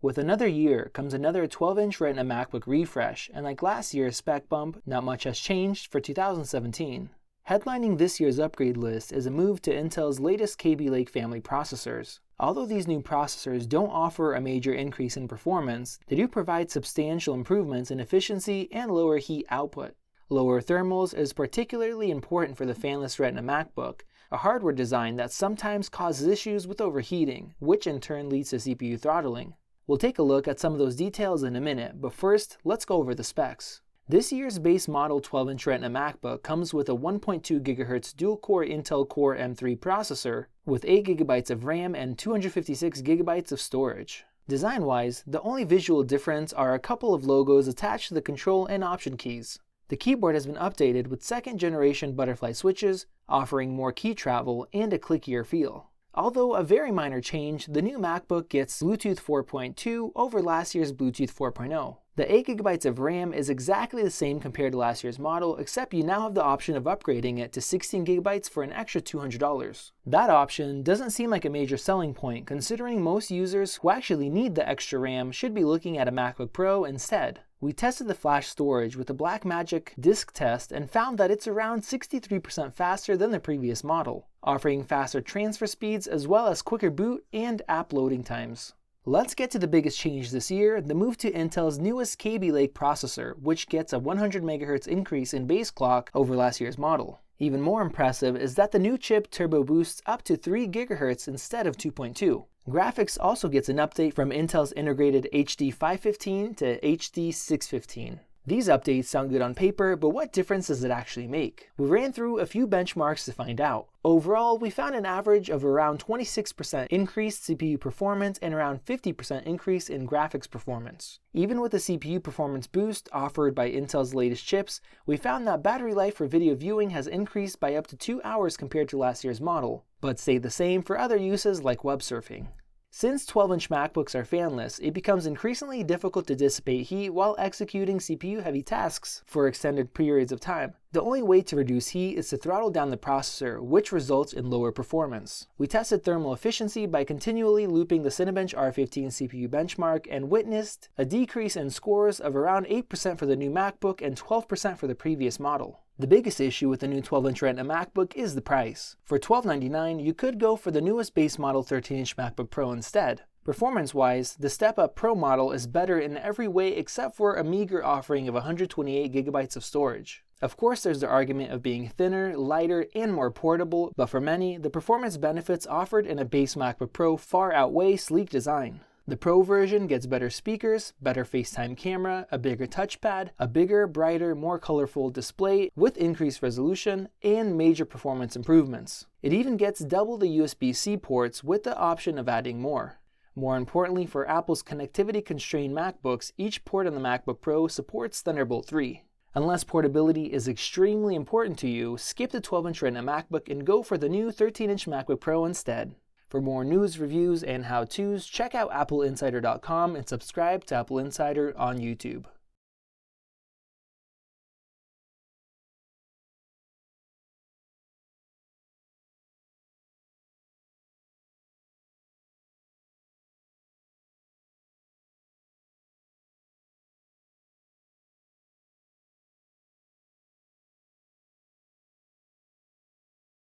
With another year comes another 12-inch Retina MacBook refresh, and like last year's spec bump, not much has changed for 2017. Headlining this year's upgrade list is a move to Intel's latest Kaby Lake family processors. Although these new processors don't offer a major increase in performance, they do provide substantial improvements in efficiency and lower heat output. Lower thermals is particularly important for the fanless Retina MacBook, a hardware design that sometimes causes issues with overheating, which in turn leads to CPU throttling. We'll take a look at some of those details in a minute, but first, let's go over the specs. This year's base model 12-inch Retina MacBook comes with a 1.2 GHz dual-core Intel Core M3 processor with 8 GB of RAM and 256 GB of storage. Design-wise, the only visual difference are a couple of logos attached to the control and option keys. The keyboard has been updated with second-generation butterfly switches, offering more key travel and a clickier feel. Although a very minor change, the new MacBook gets Bluetooth 4.2 over last year's Bluetooth 4.0. The 8 GB of RAM is exactly the same compared to last year's model, except you now have the option of upgrading it to 16 GB for an extra $200. That option doesn't seem like a major selling point, considering most users who actually need the extra RAM should be looking at a MacBook Pro instead. We tested the flash storage with the Blackmagic disk test and found that it's around 63% faster than the previous model, offering faster transfer speeds as well as quicker boot and app loading times. Let's get to the biggest change this year, the move to Intel's newest Kaby Lake processor, which gets a 100 MHz increase in base clock over last year's model. Even more impressive is that the new chip turbo boosts up to 3 GHz instead of 2.2. Graphics also gets an update from Intel's integrated HD 515 to HD 615. These updates sound good on paper, but what difference does it actually make? We ran through a few benchmarks to find out. Overall, we found an average of around 26% increased CPU performance and around 50% increase in graphics performance. Even with the CPU performance boost offered by Intel's latest chips, we found that battery life for video viewing has increased by up to 2 hours compared to last year's model, but stayed the same for other uses like web surfing. Since 12-inch MacBooks are fanless, it becomes increasingly difficult to dissipate heat while executing CPU-heavy tasks for extended periods of time. The only way to reduce heat is to throttle down the processor, which results in lower performance. We tested thermal efficiency by continually looping the Cinebench R15 CPU benchmark and witnessed a decrease in scores of around 8% for the new MacBook and 12% for the previous model. The biggest issue with the new 12-inch Retina MacBook is the price. For $1299, you could go for the newest base model 13-inch MacBook Pro instead. Performance-wise, the step-up Pro model is better in every way except for a meager offering of 128 GB of storage. Of course, there's the argument of being thinner, lighter, and more portable, but for many, the performance benefits offered in a base MacBook Pro far outweigh sleek design. The Pro version gets better speakers, better FaceTime camera, a bigger touchpad, a bigger, brighter, more colorful display with increased resolution, and major performance improvements. It even gets double the USB-C ports with the option of adding more. More importantly, for Apple's connectivity-constrained MacBooks, each port on the MacBook Pro supports Thunderbolt 3. Unless portability is extremely important to you, skip the 12-inch Retina MacBook and go for the new 13-inch MacBook Pro instead. For more news, reviews, and how-tos, check out AppleInsider.com and subscribe to Apple Insider on YouTube.